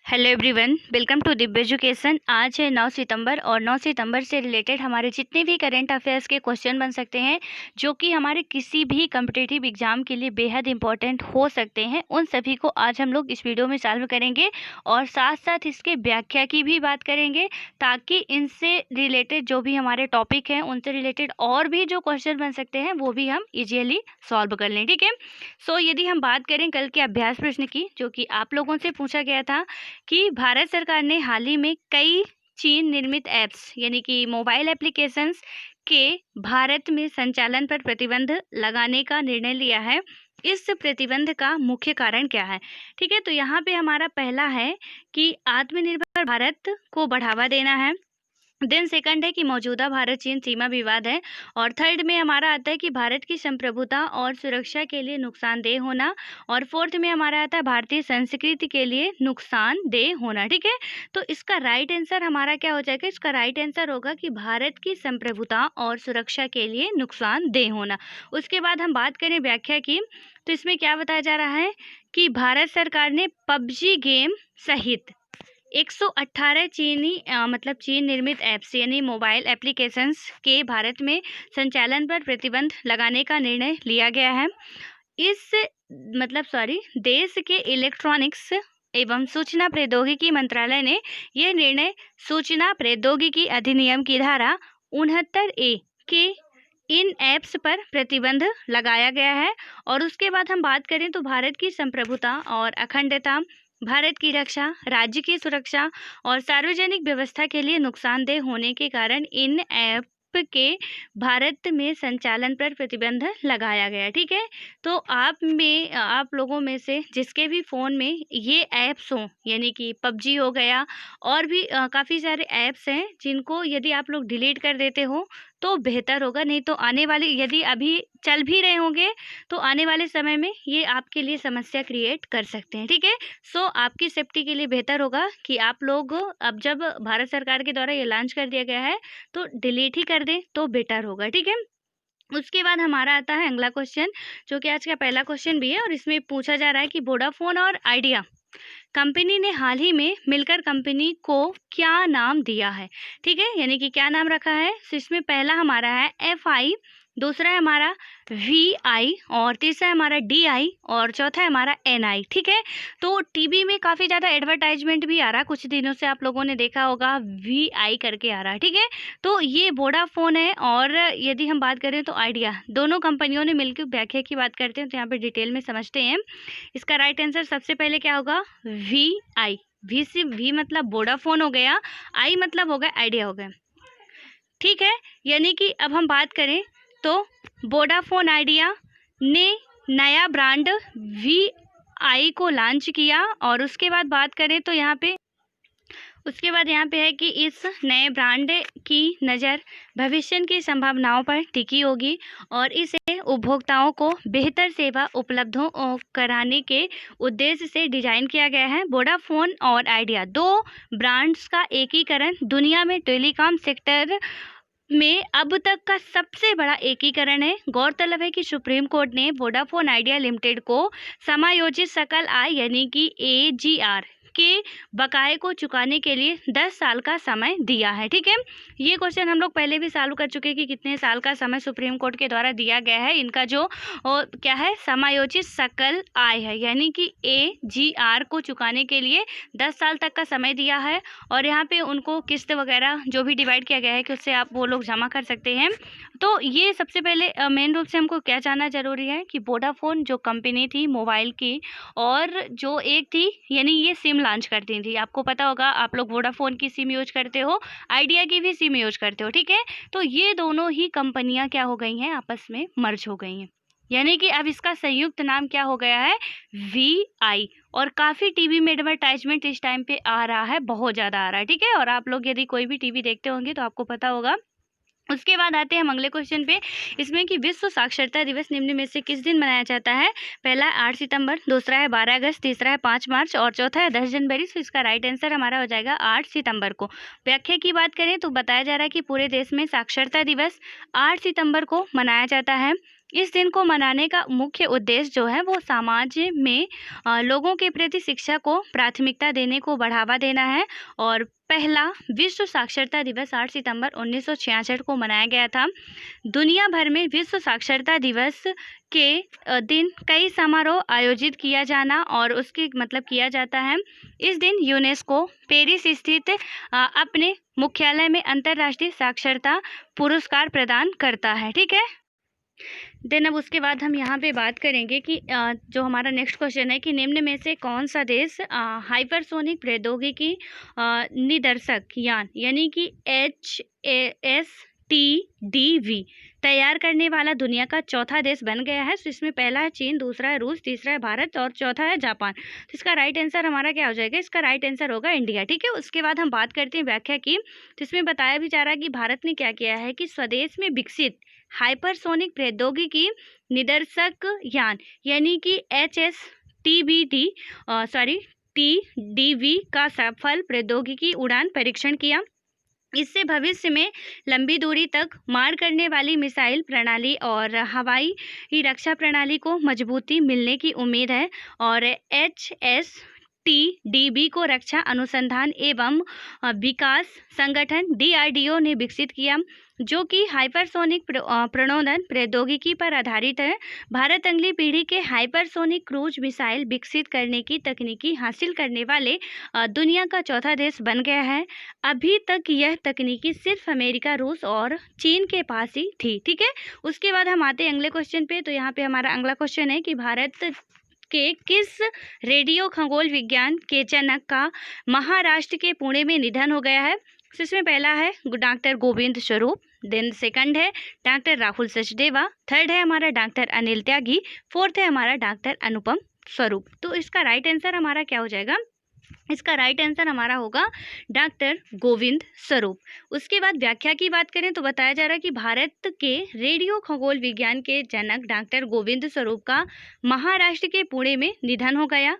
Hello everyone, welcome to Divya education. आज है 9 सितंबर और 9 सितंबर से रिलेटेड हमारे जितने भी करंट अफेयर्स के क्वेश्चन बन सकते हैं जो कि हमारे किसी भी कम्पिटिटिव एग्जाम के लिए बेहद इंपॉर्टेंट हो सकते हैं, उन सभी को आज हम लोग इस वीडियो में सॉल्व करेंगे और साथ साथ इसके व्याख्या की भी बात करेंगे ताकि इनसे रिलेटेड जो भी हमारे टॉपिक हैं उनसे रिलेटेड और भी जो क्वेश्चन बन सकते हैं वो भी हम इजीली सॉल्व कर लें। ठीक है। सो यदि हम बात करें कल के अभ्यास प्रश्न की जो कि आप लोगों से पूछा गया था कि भारत सरकार ने हाल ही में कई चीन निर्मित ऐप्स यानी कि मोबाइल एप्लीकेशंस के भारत में संचालन पर प्रतिबंध लगाने का निर्णय लिया है। इस प्रतिबंध का मुख्य कारण क्या है? ठीक है, तो यहाँ पे हमारा पहला है कि आत्मनिर्भर भारत को बढ़ावा देना है। देन सेकंड है कि मौजूदा भारत चीन सीमा विवाद है। और थर्ड में हमारा आता है कि भारत की संप्रभुता और सुरक्षा के लिए नुकसानदेह होना। और फोर्थ में हमारा आता है भारतीय संस्कृति के लिए नुकसानदेह होना। ठीक है, तो इसका राइट आंसर हमारा क्या हो जाएगा? इसका राइट आंसर होगा कि भारत की संप्रभुता और सुरक्षा के लिए नुकसानदेह होना। उसके बाद हम बात करें व्याख्या की, तो इसमें क्या बताया जा रहा है कि भारत सरकार ने पबजी गेम सहित 118 मतलब चीन निर्मित ऐप्स यानी मोबाइल एप्लीकेशंस के भारत में संचालन पर प्रतिबंध लगाने का निर्णय लिया गया है। इस देश के इलेक्ट्रॉनिक्स एवं सूचना प्रौद्योगिकी मंत्रालय ने यह निर्णय सूचना प्रौद्योगिकी अधिनियम की धारा 69A के इन ऐप्स पर प्रतिबंध लगाया गया है। और उसके बाद हम बात करें तो भारत की संप्रभुता और अखंडता, भारत की रक्षा, राज्य की सुरक्षा और सार्वजनिक व्यवस्था के लिए नुकसानदेह होने के कारण इन ऐप के भारत में संचालन पर प्रतिबंध लगाया गया। ठीक है, तो आप लोगों में से जिसके भी फ़ोन में ये ऐप्स हों यानी कि पबजी हो गया और भी काफ़ी सारे ऐप्स हैं जिनको यदि आप लोग डिलीट कर देते हो तो बेहतर होगा। नहीं तो आने वाले यदि अभी चल भी रहे होंगे तो आने वाले समय में ये आपके लिए समस्या क्रिएट कर सकते हैं। ठीक है, सो आपकी सेफ्टी के लिए बेहतर होगा कि आप लोग अब जब भारत सरकार के द्वारा ये लॉन्च कर दिया गया है तो डिलीट ही कर दें तो बेटर होगा। ठीक है, उसके बाद हमारा आता है अगला क्वेश्चन जो कि आज का पहला क्वेश्चन भी है और इसमें पूछा जा रहा है कि वोडाफोन और आइडिया कंपनी ने हाल ही में मिलकर कंपनी को क्या नाम दिया है? ठीक है, यानी कि क्या नाम रखा है? तो इसमें पहला हमारा है FI, दूसरा है हमारा VI और तीसरा है हमारा DI और चौथा है हमारा NI। ठीक है, तो टीवी में काफ़ी ज़्यादा एडवर्टाइजमेंट भी आ रहा है, कुछ दिनों से आप लोगों ने देखा होगा VI करके आ रहा है। ठीक है, तो ये वोडाफोन है और यदि हम बात करें तो आइडिया, दोनों कंपनियों ने मिलकर व्याख्या की बात करते हैं तो यहाँ पे डिटेल में समझते हैं। इसका राइट आंसर सबसे पहले क्या होगा? VI। V मतलब वोडाफोन हो गया, I मतलब हो गया आइडिया हो गया। ठीक है, यानी कि अब हम बात करें तो वोडाफोन आइडिया ने नया ब्रांड VI को लॉन्च किया और उसके बाद बात करें तो यहाँ पे है कि इस नए ब्रांड की नज़र भविष्य की संभावनाओं पर टिकी होगी और इसे उपभोक्ताओं को बेहतर सेवा उपलब्ध कराने के उद्देश्य से डिजाइन किया गया है। वोडाफोन और आइडिया दो ब्रांड्स का एकीकरण दुनिया में टेलीकॉम सेक्टर में अब तक का सबसे बड़ा एकीकरण है। गौरतलब है कि सुप्रीम कोर्ट ने वोडाफोन आइडिया लिमिटेड को समायोजित सकल आय यानी कि AGR के बकाये को चुकाने के लिए 10 साल का समय दिया है। ठीक है, ये क्वेश्चन हम लोग पहले भी सॉल्व कर चुके हैं कि कितने साल का समय सुप्रीम कोर्ट के द्वारा दिया गया है। इनका जो क्या है, समायोजित सकल आय है यानी कि AGR को चुकाने के लिए 10 साल तक का समय दिया है और यहाँ पे उनको किस्त वगैरह जो भी डिवाइड किया गया है कि उससे आप वो लोग जमा कर सकते हैं। तो ये सबसे पहले मेन रूप से हमको क्या जानना जरूरी है कि वोडाफोन जो कंपनी थी मोबाइल की और जो एक थी यानी ये सिम लॉन्च करती थी, आपको पता होगा, आप लोग वोडाफोन की सिम यूज करते हो, आइडिया की भी सिम यूज करते हो। ठीक है, तो ये दोनों ही कंपनियां क्या हो गई हैं, आपस में मर्ज हो गई हैं, यानी कि अब इसका संयुक्त नाम क्या हो गया है? VI। और काफ़ी टीवी में एडवर्टाइजमेंट इस टाइम पे आ रहा है, बहुत ज़्यादा आ रहा है। ठीक है, और आप लोग यदि कोई भी टीवी देखते होंगे तो आपको पता होगा। उसके बाद आते हैं हम अगले क्वेश्चन पे, इसमें कि विश्व साक्षरता दिवस निम्न में से किस दिन मनाया जाता है? पहला है 8 सितंबर, दूसरा है 12 अगस्त, तीसरा है 5 मार्च और चौथा है 10 जनवरी। तो इसका राइट आंसर हमारा हो जाएगा 8 सितंबर को। व्याख्या की बात करें तो बताया जा रहा है कि पूरे देश में साक्षरता दिवस 8 सितंबर को मनाया जाता है। इस दिन को मनाने का मुख्य उद्देश्य जो है वो समाज में लोगों के प्रति शिक्षा को प्राथमिकता देने को बढ़ावा देना है। और पहला विश्व साक्षरता दिवस 8 सितंबर 1966 को मनाया गया था। दुनिया भर में विश्व साक्षरता दिवस के दिन कई समारोह आयोजित किया जाना और उसके मतलब किया जाता है। इस दिन यूनेस्को पेरिस स्थित अपने मुख्यालय में अंतर्राष्ट्रीय साक्षरता पुरस्कार प्रदान करता है। ठीक है। देन अब उसके बाद हम यहाँ पे बात करेंगे कि जो हमारा नेक्स्ट क्वेश्चन है कि निम्न में से कौन सा देश हाइपरसोनिक प्रौद्योगिकी निदर्शक यान यानी कि HASTDV तैयार करने वाला दुनिया का चौथा देश बन गया है। तो इसमें पहला है चीन, दूसरा है रूस, तीसरा है भारत और चौथा है जापान। तो इसका राइट आंसर हमारा क्या हो जाएगा? इसका राइट आंसर होगा इंडिया। ठीक है। उसके बाद हम बात करते हैं व्याख्या की। तो इसमें बताया भी जा रहा है कि भारत ने क्या किया है कि स्वदेश में विकसित हाइपरसोनिक प्रौद्योगिकी निदर्शक यान यानी कि TDV का सफल प्रौद्योगिकी उड़ान परीक्षण किया। इससे भविष्य में लंबी दूरी तक मार करने वाली मिसाइल प्रणाली और हवाई रक्षा प्रणाली को मजबूती मिलने की उम्मीद है। और HSTDB को रक्षा अनुसंधान एवं विकास संगठन DRDO ने विकसित किया, जो कि हाइपरसोनिक प्रणोदन प्रौद्योगिकी पर आधारित है। भारत अगली पीढ़ी के हाइपरसोनिक क्रूज मिसाइल विकसित करने की तकनीकी हासिल करने वाले दुनिया का चौथा देश बन गया है। अभी तक यह तकनीकी सिर्फ अमेरिका, रूस और चीन के पास ही थी। ठीक है। उसके बाद हम आते हैं अगले क्वेश्चन पे। तो यहाँ पे हमारा अगला क्वेश्चन है कि भारत के किस रेडियो खगोल विज्ञान के जनक का महाराष्ट्र के पुणे में निधन हो गया है? तो इसमें पहला है doctor Govind Swarup, then second है डॉक्टर राहुल सचदेवा, थर्ड है हमारा डॉक्टर अनिल त्यागी, फोर्थ है हमारा डॉक्टर अनुपम स्वरूप। तो इसका राइट आंसर हमारा क्या हो जाएगा? इसका राइट आंसर हमारा होगा डॉक्टर गोविंद स्वरूप। उसके बाद व्याख्या की बात करें तो बताया जा रहा है कि भारत के रेडियो खगोल विज्ञान के जनक डॉक्टर गोविंद स्वरूप का महाराष्ट्र के पुणे में निधन हो गया।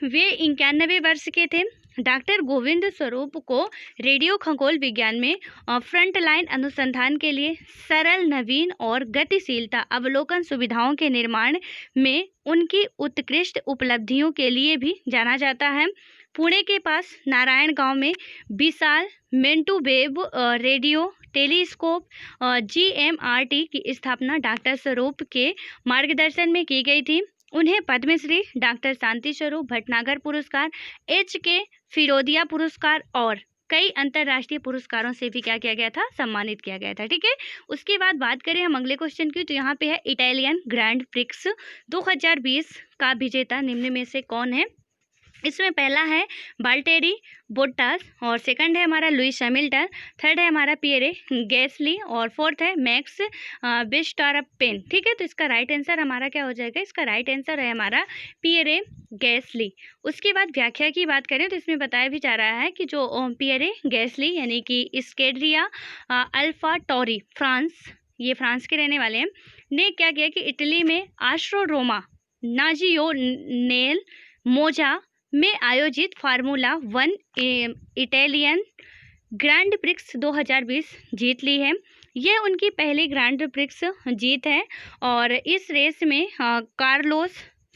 वे 91 वर्ष के थे। डॉक्टर गोविंद स्वरूप को रेडियो खगोल विज्ञान में फ्रंट लाइन अनुसंधान के लिए सरल, नवीन और गतिशीलता अवलोकन सुविधाओं के निर्माण में उनकी उत्कृष्ट उपलब्धियों के लिए भी जाना जाता है। पुणे के पास नारायण गांव में विशाल मेंटू वेव रेडियो टेलीस्कोप GMRT की स्थापना डॉक्टर स्वरूप के मार्गदर्शन में की गई थी। उन्हें पद्मश्री, डॉक्टर शांति स्वरूप भटनागर पुरस्कार, HK फिरोदिया पुरस्कार और कई अंतर्राष्ट्रीय पुरस्कारों से भी क्या किया गया था? सम्मानित किया गया था। ठीक है। उसके बाद बात करें हम अगले क्वेश्चन की। तो यहाँ पे है इटालियन ग्रैंड प्रिक्स 2020 का विजेता निम्न में से कौन है? इसमें पहला है बाल्टेरी बोट्टास और सेकंड है हमारा लुइस हैमिल्टन, थर्ड है हमारा पियरे गैसली और फोर्थ है मैक्स विस्टारपेन। ठीक है। तो इसका राइट आंसर हमारा क्या हो जाएगा? इसका राइट आंसर है हमारा पियरे गैसली। उसके बाद व्याख्या की बात करें तो इसमें बताया भी जा रहा है कि जो पियरे गैसली यानी कि स्केड्रिया अल्फा टोरी ये फ्रांस के रहने वाले हैं, ने क्या किया कि इटली में आस्ट्रो रोमा नाजियोनेल मोजा में आयोजित फार्मूला 1 इटालियन ग्रैंड प्रिक्स 2020 जीत ली है। यह उनकी पहली ग्रैंड प्रिक्स जीत है और इस रेस में कार्लोस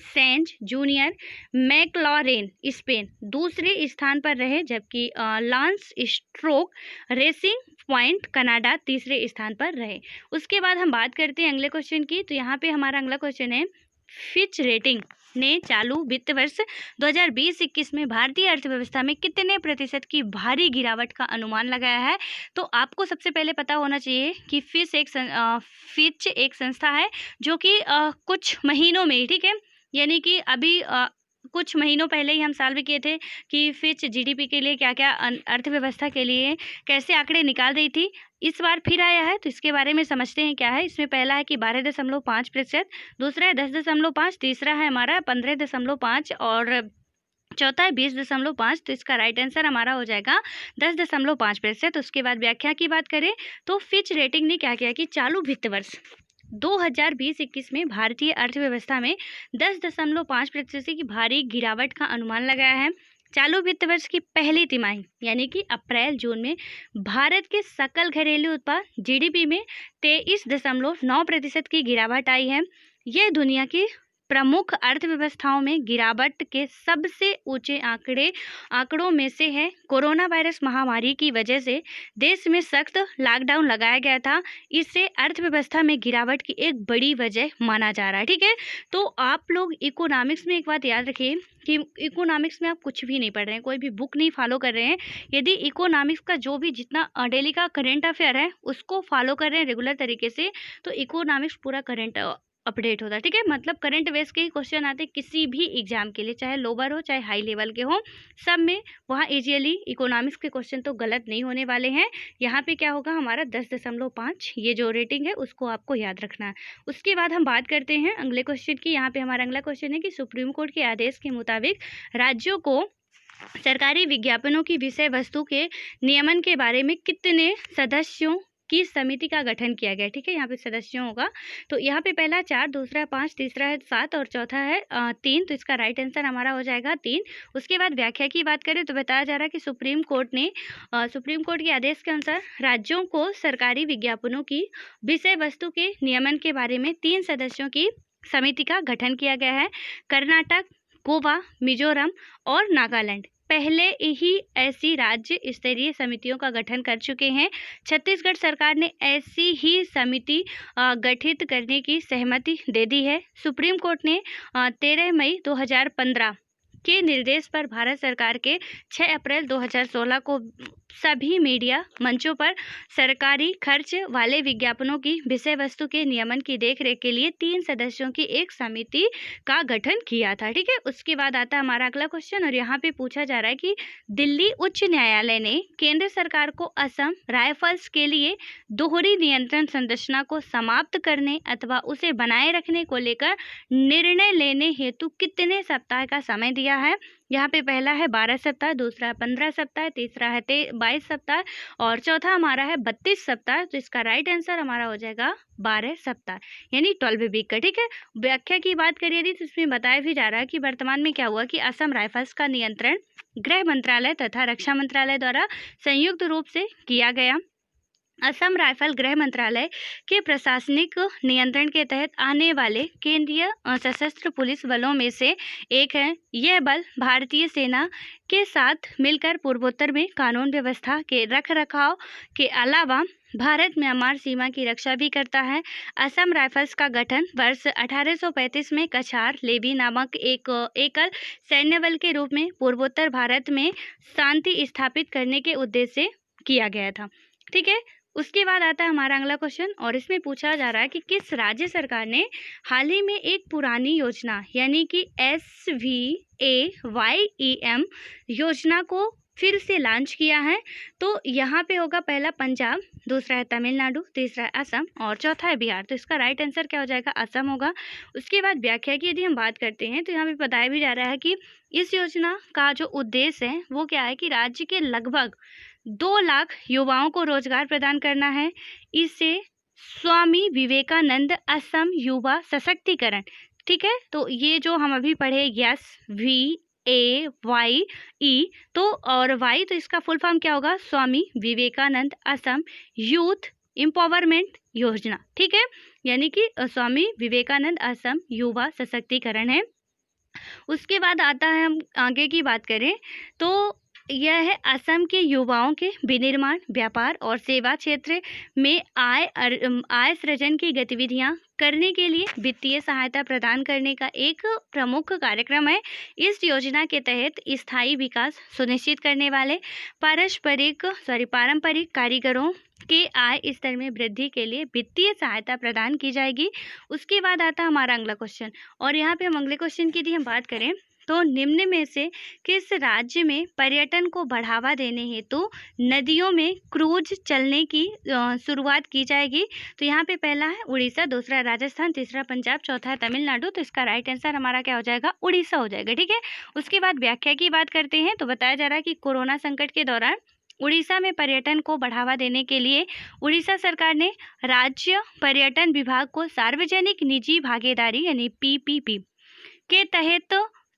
सेंज जूनियर मैक्लॉरेन स्पेन दूसरे स्थान पर रहे, जबकि lance stroke racing point Canada तीसरे स्थान पर रहे। उसके बाद हम बात करते हैं अगले क्वेश्चन की। तो यहाँ पे हमारा अगला क्वेश्चन है फिच रेटिंग ने चालू वित्त वर्ष 2020-21 में भारतीय अर्थव्यवस्था में कितने प्रतिशत की भारी गिरावट का अनुमान लगाया है? तो आपको सबसे पहले पता होना चाहिए कि फिच एक संस्था है जो कि कुछ महीनों में, ठीक है, यानी कि अभी कुछ महीनों पहले ही हम साल भी किए थे कि फिच GDP के लिए क्या क्या अर्थव्यवस्था के लिए कैसे आंकड़े निकाल रही थी। इस बार फिर आया है तो इसके बारे में समझते हैं क्या है। इसमें पहला है कि 12.5%, दूसरा है 10.5%, तीसरा है हमारा 15.5% और चौथा है 20.5%। तो इसका राइट आंसर हमारा हो जाएगा 10.5%। उसके बाद व्याख्या की बात करें तो फिच रेटिंग ने क्या किया कि चालू वित्त वर्ष 2020-21 में भारतीय अर्थव्यवस्था में 10.5% की भारी गिरावट का अनुमान लगाया है। चालू वित्त वर्ष की पहली तिमाही यानी कि अप्रैल जून में भारत के सकल घरेलू उत्पाद जीडीपी में 23.9% की गिरावट आई है। यह दुनिया की प्रमुख अर्थव्यवस्थाओं में गिरावट के सबसे ऊंचे आंकड़ों में से है। कोरोना वायरस महामारी की वजह से देश में सख्त लॉकडाउन लगाया गया था। इससे अर्थव्यवस्था में गिरावट की एक बड़ी वजह माना जा रहा है। ठीक है, तो आप लोग इकोनॉमिक्स में एक बात याद रखिए कि इकोनॉमिक्स में आप कुछ भी नहीं पढ़ रहे हैं, कोई भी बुक नहीं फॉलो कर रहे हैं। यदि इकोनॉमिक्स का जो भी जितना डेली का करंट अफेयर है उसको फॉलो कर रहे हैं रेगुलर तरीके से, तो इकोनॉमिक्स पूरा करंट अपडेट होता है। ठीक है, मतलब करंट बेस के ही क्वेश्चन आते हैं किसी भी एग्जाम के लिए, चाहे लोअर हो चाहे हाई लेवल के हो, सब में वहाँ इजीली इकोनॉमिक्स के क्वेश्चन तो गलत नहीं होने वाले हैं। यहाँ पे क्या होगा, हमारा 10.5 ये जो रेटिंग है उसको आपको याद रखना है। उसके बाद हम बात करते हैं अगले क्वेश्चन की। यहाँ पे हमारा अगला क्वेश्चन है कि सुप्रीम कोर्ट के आदेश के मुताबिक राज्यों को सरकारी विज्ञापनों की विषय वस्तु के नियमन के बारे में कितने सदस्यों की समिति का गठन किया गया। ठीक है, यहाँ पे सदस्यों होगा, तो यहाँ पे पहला 4, दूसरा 5, तीसरा है 7 और चौथा है 3, तो इसका राइट आंसर हमारा हो जाएगा 3। उसके बाद व्याख्या की बात करें तो बताया जा रहा है कि सुप्रीम कोर्ट के आदेश के अनुसार राज्यों को सरकारी विज्ञापनों की विषय वस्तु के नियमन के बारे में 3 सदस्यों की समिति का गठन किया गया है। कर्नाटक, गोवा, मिजोरम और नागालैंड पहले ही ऐसी राज्य स्तरीय समितियों का गठन कर चुके हैं। छत्तीसगढ़ सरकार ने ऐसी ही समिति गठित करने की सहमति दे दी है। सुप्रीम कोर्ट ने 13 मई 2015 के निर्देश पर भारत सरकार के 6 अप्रैल 2016 को सभी मीडिया मंचों पर सरकारी खर्च वाले विज्ञापनों की विषय वस्तु के नियमन की देखरेख के लिए 3 सदस्यों की एक समिति का गठन किया था। ठीक है, उसके बाद आता है हमारा अगला क्वेश्चन और यहाँ पे पूछा जा रहा है कि दिल्ली उच्च न्यायालय ने केंद्र सरकार को असम राइफल्स के लिए दोहरी नियंत्रण संरचना को समाप्त करने अथवा उसे बनाए रखने को लेकर निर्णय लेने हेतु कितने सप्ताह का समय दिया है। यहाँ पे पहला है 12 सप्ताह, दूसरा है 15 सप्ताह, तीसरा है 22 सप्ताह और चौथा हमारा है 32 सप्ताह। तो इसका राइट आंसर हमारा हो जाएगा 12 सप्ताह यानी 12 वीक का। ठीक है, व्याख्या की बात करिए यदि तो इसमें बताया भी जा रहा है कि वर्तमान में क्या हुआ कि असम राइफल्स का नियंत्रण गृह मंत्रालय तथा रक्षा मंत्रालय द्वारा संयुक्त रूप से किया गया। असम राइफल गृह मंत्रालय के प्रशासनिक नियंत्रण के तहत आने वाले केंद्रीय सशस्त्र पुलिस बलों में से एक है। यह बल भारतीय सेना के साथ मिलकर पूर्वोत्तर में कानून व्यवस्था के रखरखाव के अलावा भारत म्यांमार सीमा की रक्षा भी करता है। असम राइफल्स का गठन वर्ष 1835 में कछार लेवी नामक एक एकल सैन्य बल के रूप में पूर्वोत्तर भारत में शांति स्थापित करने के उद्देश्य से किया गया था। ठीक है, उसके बाद आता है हमारा अगला क्वेश्चन और इसमें पूछा जा रहा है कि किस राज्य सरकार ने हाल ही में एक पुरानी योजना यानी कि SVAYEM योजना को फिर से लॉन्च किया है। तो यहाँ पे होगा पहला पंजाब, दूसरा है तमिलनाडु, तीसरा है असम और चौथा है बिहार। तो इसका राइट आंसर क्या हो जाएगा, असम होगा। उसके बाद व्याख्या की यदि हम बात करते हैं तो यहाँ पे बताया भी जा रहा है कि इस योजना का जो उद्देश्य है वो क्या है कि राज्य के लगभग 2 लाख युवाओं को रोजगार प्रदान करना है। इससे स्वामी विवेकानंद असम युवा सशक्तिकरण, ठीक है, तो ये जो हम अभी पढ़े SVAYE तो और वाई तो इसका फुल फॉर्म क्या होगा, स्वामी विवेकानंद असम यूथ एम्पावरमेंट योजना। ठीक है, यानी कि स्वामी विवेकानंद असम युवा सशक्तिकरण है। उसके बाद आता है हम आगे की बात करें तो यह है असम के युवाओं के विनिर्माण, व्यापार और सेवा क्षेत्र में आय सृजन की गतिविधियां करने के लिए वित्तीय सहायता प्रदान करने का एक प्रमुख कार्यक्रम है। इस योजना के तहत स्थायी विकास सुनिश्चित करने वाले पारंपरिक कारीगरों के आय स्तर में वृद्धि के लिए वित्तीय सहायता प्रदान की जाएगी। उसके बाद आता है हमारा अगला क्वेश्चन और यहाँ पे हम अगले क्वेश्चन की यदि हम बात करें तो निम्न में से किस राज्य में पर्यटन को बढ़ावा देने हेतु नदियों में क्रूज चलने की शुरुआत की जाएगी। तो यहाँ पे पहला है उड़ीसा, दूसरा राजस्थान, तीसरा पंजाब, चौथा है तमिलनाडु। तो इसका राइट आंसर हमारा क्या हो जाएगा, उड़ीसा हो जाएगा। ठीक है, उसके बाद व्याख्या की बात करते हैं तो बताया जा रहा है कि कोरोना संकट के दौरान उड़ीसा में पर्यटन को बढ़ावा देने के लिए उड़ीसा सरकार ने राज्य पर्यटन विभाग को सार्वजनिक निजी भागीदारी यानी PPP के तहत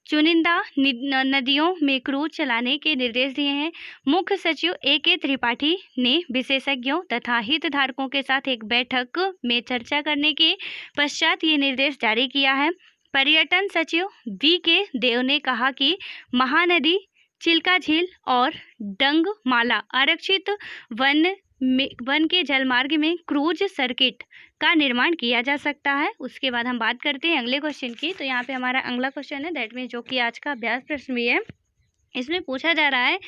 चुनिंदा नदियों में क्रूज चलाने के निर्देश दिए हैं। मुख्य सचिव A.K. त्रिपाठी ने विशेषज्ञों तथा हितधारकों के साथ एक बैठक में चर्चा करने के पश्चात ये निर्देश जारी किया है। पर्यटन सचिव V.K. देव ने कहा कि महानदी, चिल्का झील और डंगमाला आरक्षित वन के जलमार्ग में क्रूज सर्किट का निर्माण किया जा सकता है। उसके बाद हम बात करते हैं अगले क्वेश्चन की। तो यहाँ पे हमारा अगला क्वेश्चन है, दैट मीन जो कि आज का अभ्यास प्रश्न भी है। इसमें पूछा जा रहा है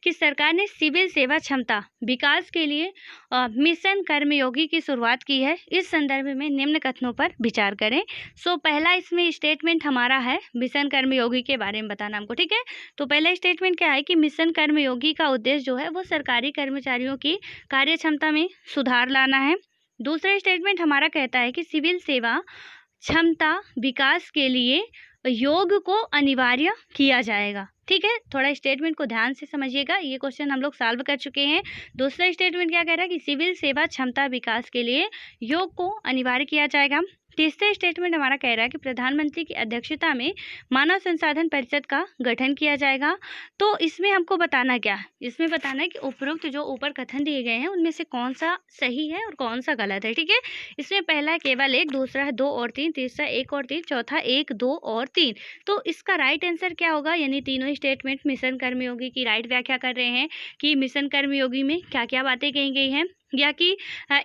कि सरकार ने सिविल सेवा क्षमता विकास के लिए मिशन कर्मयोगी की शुरुआत की है। इस संदर्भ में निम्न कथनों पर विचार करें। सो पहला इसमें स्टेटमेंट हमारा है मिशन कर्मयोगी के बारे में बताना हमको, ठीक है। तो पहला स्टेटमेंट क्या है कि मिशन कर्मयोगी का उद्देश्य जो है वो सरकारी कर्मचारियों की कार्य क्षमता में सुधार लाना है। दूसरा स्टेटमेंट हमारा कहता है कि सिविल सेवा क्षमता विकास के लिए योग को अनिवार्य किया जाएगा, ठीक है। थोड़ा स्टेटमेंट को ध्यान से समझिएगा, ये क्वेश्चन हम लोग सॉल्व कर चुके हैं। दूसरा स्टेटमेंट क्या कह रहा है कि सिविल सेवा क्षमता विकास के लिए योग को अनिवार्य किया जाएगा। तीसरा स्टेटमेंट हमारा कह रहा है कि प्रधानमंत्री की अध्यक्षता में मानव संसाधन परिषद का गठन किया जाएगा। तो इसमें हमको बताना क्या है, इसमें बताना है कि उपरोक्त जो ऊपर कथन दिए गए हैं उनमें से कौन सा सही है और कौन सा गलत है, ठीक है। इसमें पहला केवल 1, दूसरा है 2 और 3, तीसरा 1 और 3, चौथा 1, 2 और 3। तो इसका राइट आंसर क्या होगा, यानी तीनों स्टेटमेंट मिशन कर्मयोगी की राइट व्याख्या कर रहे हैं कि मिशन कर्मयोगी में क्या क्या बातें कही गई हैं, या कि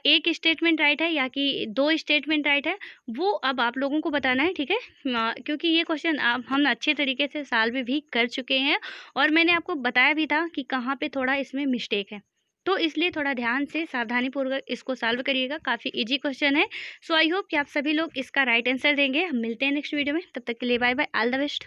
एक स्टेटमेंट राइट है या कि 2 स्टेटमेंट राइट है, वो अब आप लोगों को बताना है, ठीक है। क्योंकि ये क्वेश्चन हम अच्छे तरीके से सॉल्व भी कर चुके हैं और मैंने आपको बताया भी था कि कहाँ पे थोड़ा इसमें मिस्टेक है। तो इसलिए थोड़ा ध्यान से सावधानीपूर्वक इसको सॉल्व करिएगा, काफ़ी इजी क्वेश्चन है। सो आई होप कि आप सभी लोग इसका राइट आंसर देंगे। हम मिलते हैं नेक्स्ट वीडियो में, तब तक के लिए bye bye, all the best.